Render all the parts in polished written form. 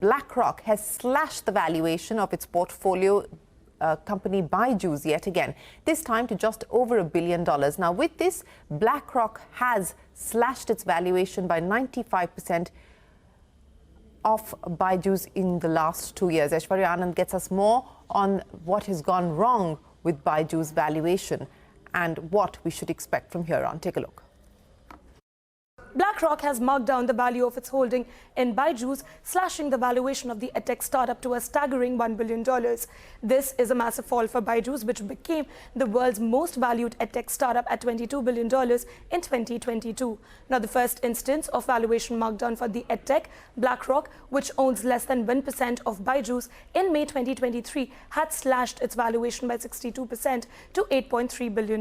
Blackrock has slashed the valuation of its portfolio company Byju yet again, this time to just over $1 billion. Now, with this, Blackrock has slashed its valuation by 95% of Byju in the last 2 years. Aishwarya Anand gets us more on what has gone wrong with Byju's valuation and what we should expect from here on. Take a look. Blackrock has marked down the value of its holding in Byju, slashing the valuation of the edtech startup to a staggering $1 billion. This is a massive fall for Byju, which became the world's most valued edtech startup at $22 billion in 2022. Now, the first instance of valuation markdown for the edtech, Blackrock, which owns less than 1% of Byju, in May 2023 had slashed its valuation by 62% to $8.3 billion.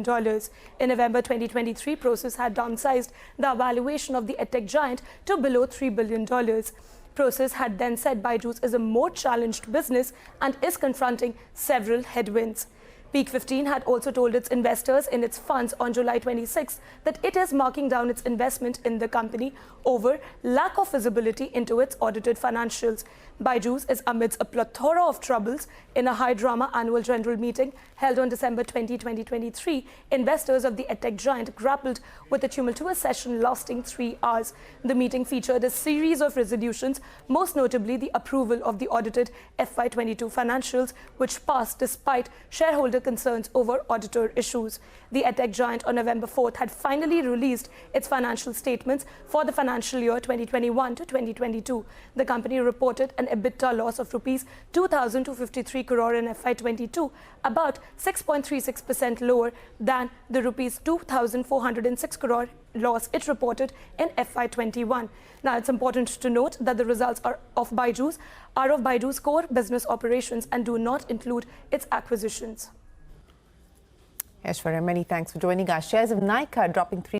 In November 2023, Prosus had downsized the valuation of the edtech giant to below $3 billion. Prosus had then said Byju is a more challenged business and is confronting several headwinds. Peak 15 had also told its investors in its funds on July 26 that it is marking down its investment in the company over lack of visibility into its audited financials. Byju is amidst a plethora of troubles. In a high-drama annual general meeting held on December 20, 2023, investors of the edtech giant grappled with a tumultuous session lasting 3 hours. The meeting featured a series of resolutions, most notably the approval of the audited FY22 financials, which passed despite shareholder concerns over auditor issues. The edtech giant on November 4th had finally released its financial statements for the financial year 2021 to 2022. The company reported an EBITDA loss of rupees 2,253 crore in FY22, about 6.36% lower than the rupees 2,406 crore loss it reported in FY21. Now, it's important to note that the results of Byju's core business operations and do not include its acquisitions. Aishwarya, many thanks for joining us. Shares of Nykaa dropping 3